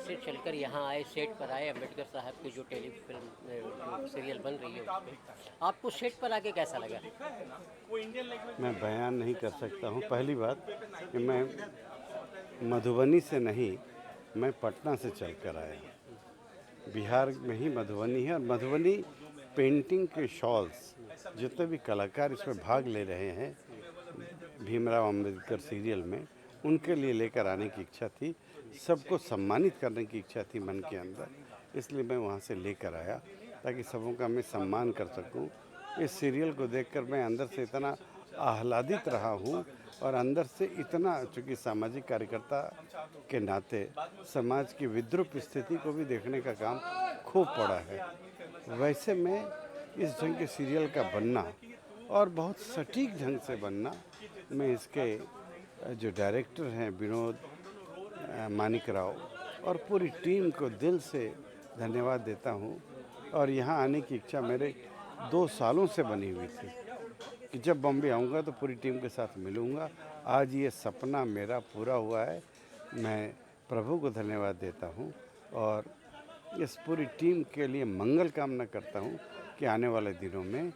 से चलकर यहाँ आए, सेट पर आए, अम्बेडकर साहब की जो टेलीफिल्म जो सीरियल बन रही है उसमें आपको सेट पर आके कैसा लगा? मैं बयान नहीं कर सकता हूँ। पहली बात कि मैं मधुबनी से नहीं, मैं पटना से चलकर आया। बिहार में ही मधुबनी है और मधुबनी पेंटिंग के शॉल्स जितने भी कलाकार इसमें भाग ले रहे हैं भीमराव अंबेडकर सीरियल में, उनके लिए लेकर आने की इच्छा थी। सबको सम्मानित करने की इच्छा थी मन के अंदर, इसलिए मैं वहाँ से लेकर आया ताकि सबों का मैं सम्मान कर सकूं। इस सीरियल को देखकर मैं अंदर से इतना आह्लादित रहा हूँ और अंदर से इतना, चूँकि सामाजिक कार्यकर्ता के नाते समाज की विद्रूप स्थिति को भी देखने का काम खूब पड़ा है। वैसे में इस ढंग के सीरियल का बनना और बहुत सटीक ढंग से बनना, मैं इसके जो डायरेक्टर हैं विनोद मानिक राव और पूरी टीम को दिल से धन्यवाद देता हूँ। और यहाँ आने की इच्छा मेरे 2 सालों से बनी हुई थी कि जब बॉम्बे आऊँगा तो पूरी टीम के साथ मिलूँगा। आज ये सपना मेरा पूरा हुआ है। मैं प्रभु को धन्यवाद देता हूँ और इस पूरी टीम के लिए मंगल कामना करता हूँ कि आने वाले दिनों में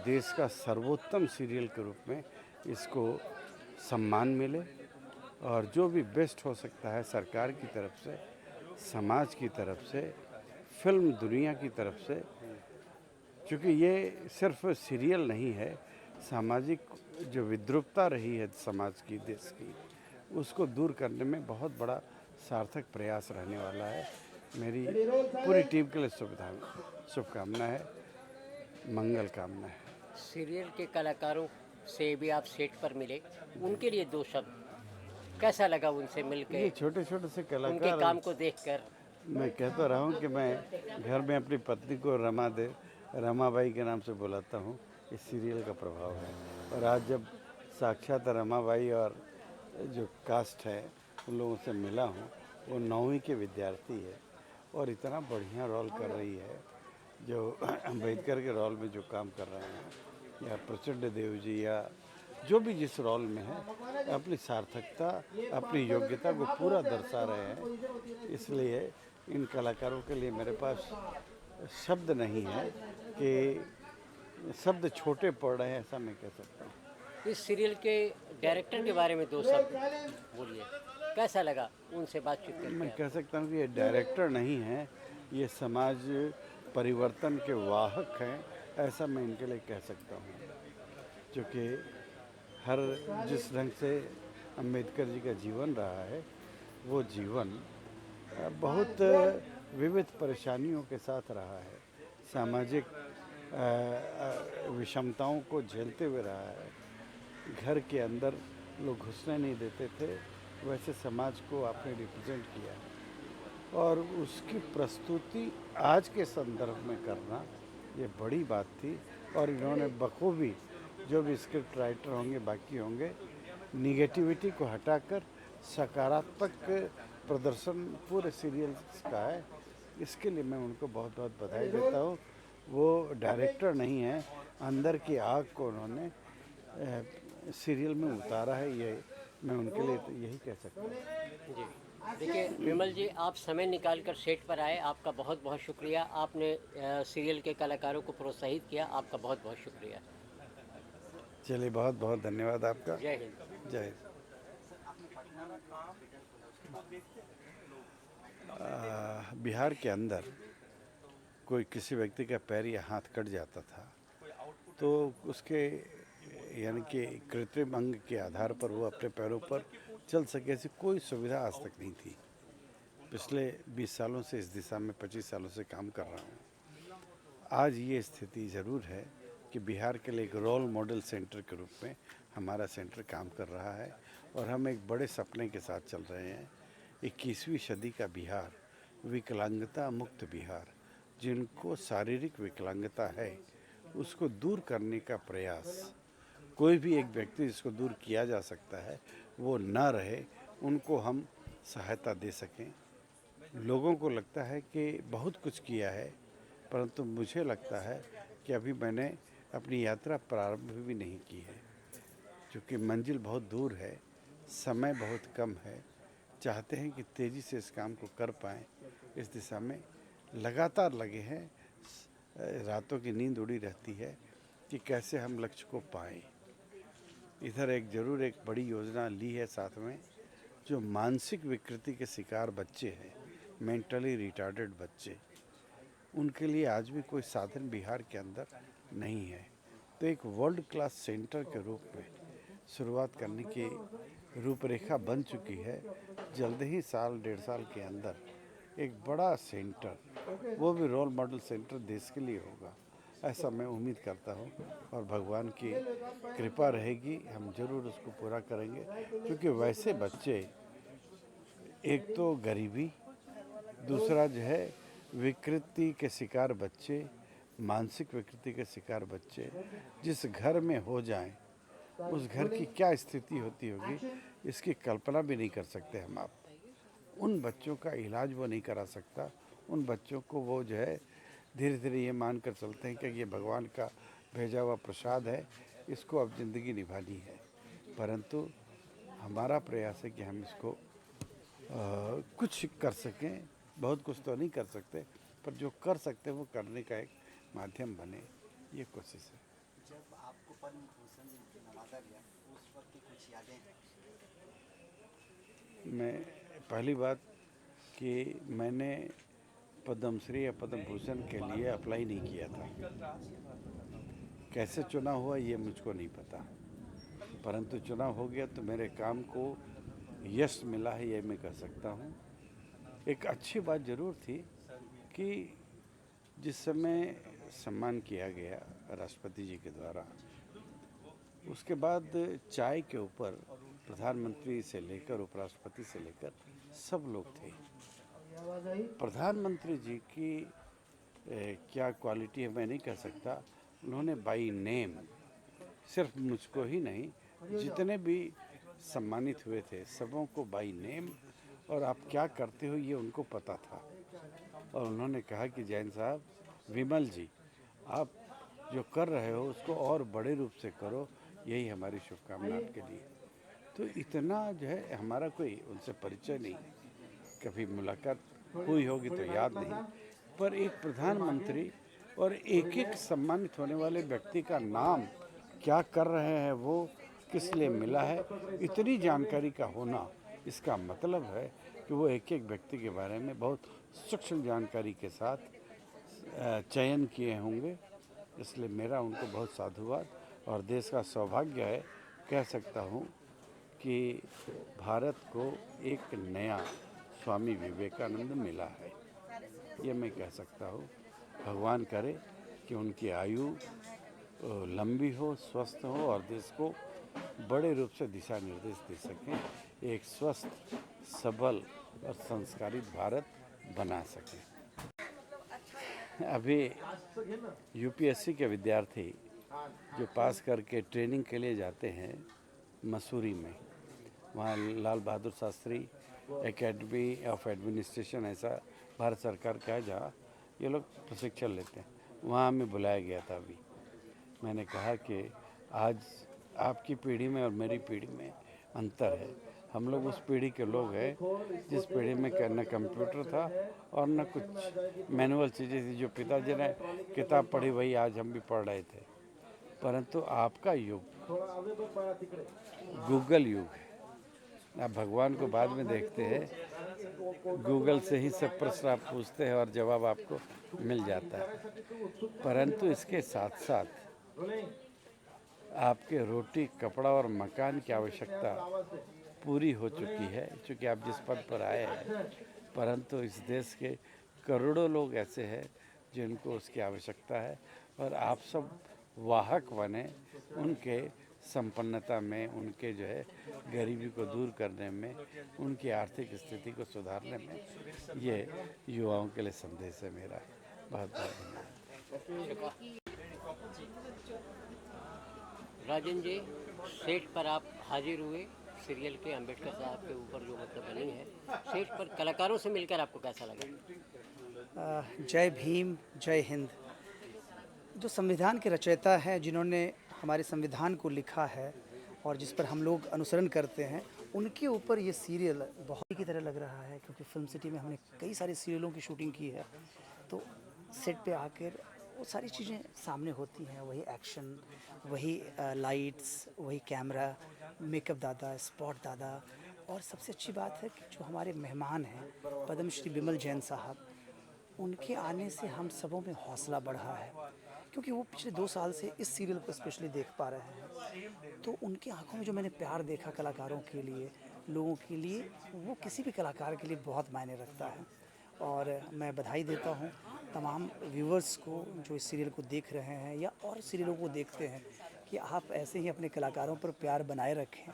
देश का सर्वोत्तम सीरियल के रूप में इसको सम्मान मिले और जो भी बेस्ट हो सकता है सरकार की तरफ से, समाज की तरफ से, फिल्म दुनिया की तरफ से, क्योंकि ये सिर्फ सीरियल नहीं है, सामाजिक जो विद्रूपता रही है समाज की, देश की, उसको दूर करने में बहुत बड़ा सार्थक प्रयास रहने वाला है। मेरी पूरी टीम के लिए शुभकामना है, मंगल कामना है। सीरियल के कलाकारों से भी आप सेट पर मिले, उनके लिए 2 शब्द, कैसा लगा उनसे मिलके, ये छोटे छोटे से उनके कलाकार, काम को देखकर? मैं कहता रहा हूँ कि मैं घर में अपनी पत्नी को रमाबाई के नाम से बुलाता हूँ। इस सीरियल का प्रभाव है। और आज जब साक्षात रमाबाई और जो कास्ट है उन लोगों से मिला हूँ, वो 9वीं के विद्यार्थी है और इतना बढ़िया रोल कर रही है, जो अम्बेडकर के रोल में जो काम कर रहे हैं, या प्रचंड देव जी, या जो भी जिस रोल में है, अपनी सार्थकता, अपनी योग्यता को पूरा दर्शा रहे हैं। इसलिए इन कलाकारों के लिए मेरे पास शब्द नहीं है कि शब्द छोटे पड़ रहे हैं, ऐसा मैं कह सकता हूँ। इस सीरियल के डायरेक्टर के बारे में 2 शब्द बोलिए, कैसा लगा उनसे बातचीत मैं करके? कह सकता हूँ कि ये डायरेक्टर नहीं है, ये समाज परिवर्तन के वाहक हैं, ऐसा मैं इनके लिए कह सकता हूँ। क्योंकि हर जिस ढंग से अम्बेडकर जी का जीवन रहा है, वो जीवन बहुत विविध परेशानियों के साथ रहा है, सामाजिक विषमताओं को झेलते हुए रहा है। घर के अंदर लोग घुसने नहीं देते थे, वैसे समाज को आपने रिप्रेजेंट किया है और उसकी प्रस्तुति आज के संदर्भ में करना ये बड़ी बात थी। और इन्होंने बखूबी, जो भी स्क्रिप्ट राइटर होंगे, बाकी होंगे, निगेटिविटी को हटाकर सकारात्मक प्रदर्शन पूरे सीरियल्स का है। इसके लिए मैं उनको बहुत बहुत बधाई देता हूँ। वो डायरेक्टर नहीं है, अंदर की आग को उन्होंने सीरियल में उतारा है। ये मैं उनके लिए तो यही कह सकता हूँ। जी, देखिए विमल जी, आप समय निकाल कर सेट पर आए, आपका बहुत बहुत शुक्रिया। आपने सीरियल के कलाकारों को प्रोत्साहित किया, आपका बहुत बहुत शुक्रिया। चलिए, बहुत बहुत धन्यवाद आपका। जय हिंद। जय हिंद। बिहार के अंदर कोई किसी व्यक्ति का पैर या हाथ कट जाता था तो उसके, यानी कि कृत्रिम अंग के आधार पर वो अपने पैरों पर चल सके, ऐसी कोई सुविधा आज तक नहीं थी। पिछले 20 सालों से इस दिशा में, 25 सालों से काम कर रहा हूँ। आज ये स्थिति ज़रूर है कि बिहार के लिए एक रोल मॉडल सेंटर के रूप में हमारा सेंटर काम कर रहा है और हम एक बड़े सपने के साथ चल रहे हैं। 21वीं सदी का बिहार, विकलांगता मुक्त बिहार, जिनको शारीरिक विकलांगता है उसको दूर करने का प्रयास, कोई भी एक व्यक्ति जिसको दूर किया जा सकता है वो ना रहे, उनको हम सहायता दे सकें। लोगों को लगता है कि बहुत कुछ किया है, परंतु मुझे लगता है कि अभी मैंने अपनी यात्रा प्रारंभ भी नहीं की है, क्योंकि मंजिल बहुत दूर है, समय बहुत कम है। चाहते हैं कि तेज़ी से इस काम को कर पाएँ, इस दिशा में लगातार लगे हैं। रातों की नींद उड़ी रहती है कि कैसे हम लक्ष्य को पाएँ। इधर ज़रूर एक बड़ी योजना ली है साथ में, जो मानसिक विकृति के शिकार बच्चे हैं, मेंटली रिटार्डेड बच्चे, उनके लिए आज भी कोई साधन बिहार के अंदर नहीं है। तो एक वर्ल्ड क्लास सेंटर के रूप में शुरुआत करने की रूपरेखा बन चुकी है। जल्द ही साल डेढ़ साल के अंदर एक बड़ा सेंटर, वो भी रोल मॉडल सेंटर देश के लिए होगा, ऐसा मैं उम्मीद करता हूँ। और भगवान की कृपा रहेगी, हम जरूर उसको पूरा करेंगे। क्योंकि वैसे बच्चे, एक तो गरीबी, दूसरा जो है विकृति के शिकार बच्चे, मानसिक विकृति के शिकार बच्चे जिस घर में हो जाएं, उस घर की क्या स्थिति होती होगी इसकी कल्पना भी नहीं कर सकते हम आप। उन बच्चों का इलाज वो नहीं करा सकता। उन बच्चों को वो जो है धीरे धीरे ये मान कर चलते हैं कि ये भगवान का भेजा हुआ प्रसाद है, इसको अब ज़िंदगी निभानी है। परंतु हमारा प्रयास है कि हम इसको कुछ कर सकें। बहुत कुछ तो नहीं कर सकते, पर जो कर सकते हैं वो करने का एक माध्यम बने, ये कोशिश है। जब आपको पद्म भूषण नवाजा गया उस वक्त की कुछ यादें हैं? मैं पहली बात कि मैंने पद्मश्री या पद्म भूषण के लिए अप्लाई नहीं किया था। कैसे चुनाव हुआ ये मुझको नहीं पता, परंतु चुनाव हो गया तो मेरे काम को यश मिला है, ये मैं कह सकता हूँ। एक अच्छी बात ज़रूर थी कि जिस समय सम्मान किया गया राष्ट्रपति जी के द्वारा, उसके बाद चाय के ऊपर प्रधानमंत्री से लेकर उपराष्ट्रपति से लेकर सब लोग थे। प्रधानमंत्री जी की क्या क्वालिटी है मैं नहीं कह सकता। उन्होंने बाई नेम, सिर्फ मुझको ही नहीं, जितने भी सम्मानित हुए थे सबों को बाई नेम और आप क्या करते हो ये उनको पता था। और उन्होंने कहा कि जैन साहब, विमल जी, आप जो कर रहे हो उसको और बड़े रूप से करो, यही हमारी शुभकामना आपके लिए। तो इतना जो है, हमारा कोई उनसे परिचय नहीं, कभी मुलाकात हुई होगी तो याद नहीं, पर एक प्रधानमंत्री और एक एक सम्मानित होने वाले व्यक्ति का नाम, क्या कर रहे हैं वो, किस लिए मिला है, इतनी जानकारी का होना, इसका मतलब है कि वो एक एक व्यक्ति के बारे में बहुत सूक्ष्म जानकारी के साथ चयन किए होंगे। इसलिए मेरा उनको बहुत साधुवाद, और देश का सौभाग्य है, कह सकता हूँ कि भारत को एक नया स्वामी विवेकानंद मिला है, ये मैं कह सकता हूँ। भगवान करे कि उनकी आयु लंबी हो, स्वस्थ हो और देश को बड़े रूप से दिशा निर्देश दे सकें, एक स्वस्थ, सबल और संस्कारित भारत बना सकें। अभी यूपीएससी के विद्यार्थी जो पास करके ट्रेनिंग के लिए जाते हैं मसूरी में, वहाँ Lal Bahadur Shastri academy of administration, ऐसा भारत सरकार का है जहाँ ये लोग प्रशिक्षण लेते हैं, वहाँ हमें बुलाया गया था। अभी मैंने कहा कि आज आपकी पीढ़ी में और मेरी पीढ़ी में अंतर है। हम लोग उस पीढ़ी के लोग हैं जिस पीढ़ी में न कंप्यूटर था और न कुछ मैनुअल चीज़ें थी। जो पिताजी ने किताब पढ़ी वही आज हम भी पढ़ रहे थे। परंतु आपका युग गूगल युग है। आप भगवान को बाद में देखते हैं, गूगल से ही सब प्रश्न आप पूछते हैं और जवाब आपको मिल जाता है। परंतु इसके साथ साथ आपके रोटी, कपड़ा और मकान की आवश्यकता पूरी हो चुकी है, क्योंकि आप जिस पद पर आए हैं। परंतु इस देश के करोड़ों लोग ऐसे हैं जिनको उसकी आवश्यकता है, और आप सब वाहक बने उनके संपन्नता में, उनके जो है गरीबी को दूर करने में, उनकी आर्थिक स्थिति को सुधारने में। ये युवाओं के लिए संदेश है मेरा। बहुत बहुत धन्यवाद। राजन जी, सेट पर आप हाजिर हुए सीरियल के, अम्बेडकर साहब के ऊपर जो मतलब बनी है, सेट पर कलाकारों से मिलकर आपको कैसा लगा? जय भीम, जय हिंद। जो संविधान के रचयिता हैं, जिन्होंने हमारे संविधान को लिखा है और जिस पर हम लोग अनुसरण करते हैं, उनके ऊपर ये सीरियल बहुत की तरह लग रहा है, क्योंकि फिल्म सिटी में हमने कई सारे सीरियलों की शूटिंग की है। तो सेट पे आकर वो सारी चीज़ें सामने होती हैं, वही एक्शन, वही लाइट्स, वही कैमरा, मेकअप दादा, स्पॉट दादा। और सबसे अच्छी बात है कि जो हमारे मेहमान हैं पद्मश्री बिमल जैन साहब, उनके आने से हम सबों में हौसला बढ़ा है, क्योंकि वो पिछले 2 साल से इस सीरियल को स्पेशली देख पा रहे हैं। तो उनकी आंखों में जो मैंने प्यार देखा कलाकारों के लिए, लोगों के लिए, वो किसी भी कलाकार के लिए बहुत मायने रखता है। और मैं बधाई देता हूँ तमाम व्यूवर्स को जो इस सीरियल को देख रहे हैं या और सीरियलों को देखते हैं, कि आप ऐसे ही अपने कलाकारों पर प्यार बनाए रखें,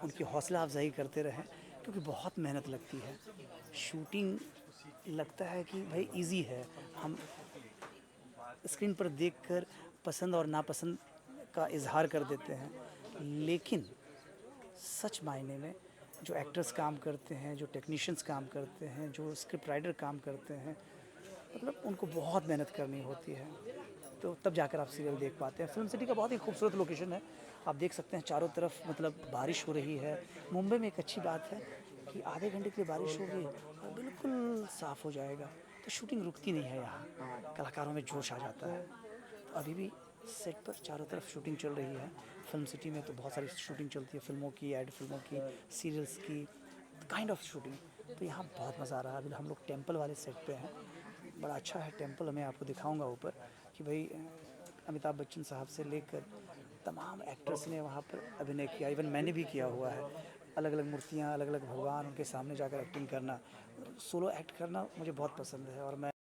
उनकी हौसला अफजाई करते रहें, क्योंकि बहुत मेहनत लगती है। शूटिंग लगता है कि भाई इजी है, हम स्क्रीन पर देखकर पसंद और नापसंद का इजहार कर देते हैं, लेकिन सच मायने में जो एक्टर्स काम करते हैं, जो टेक्नीशियंस काम करते हैं, जो स्क्रिप्ट राइटर काम करते हैं, मतलब उनको बहुत मेहनत करनी होती है, तो तब जाकर आप सीरियल देख पाते हैं। फिल्म सिटी का बहुत ही खूबसूरत लोकेशन है, आप देख सकते हैं चारों तरफ, मतलब बारिश हो रही है। मुंबई में एक अच्छी बात है कि आधे घंटे के लिए बारिश होगी और बिल्कुल साफ़ हो जाएगा, तो शूटिंग रुकती नहीं है यहाँ, कलाकारों में जोश आ जाता है। तो अभी भी सेट पर चारों तरफ शूटिंग चल रही है। फिल्म सिटी में तो बहुत सारी शूटिंग चलती है, फिल्मों की, एड फिल्मों की, सीरियल्स की, काइंड ऑफ शूटिंग। तो यहाँ बहुत मज़ा आ रहा है। अभी हम लोग टेम्पल वाले सेट पे हैं, बड़ा अच्छा है टेम्पल, मैं आपको दिखाऊंगा ऊपर कि भाई अमिताभ बच्चन साहब से लेकर तमाम एक्टर्स ने वहाँ पर अभिनय किया, इवन मैंने भी किया हुआ है। अलग अलग मूर्तियाँ, अलग अलग भगवान, उनके सामने जाकर एक्टिंग करना, सोलो एक्ट करना मुझे बहुत पसंद है। और मैं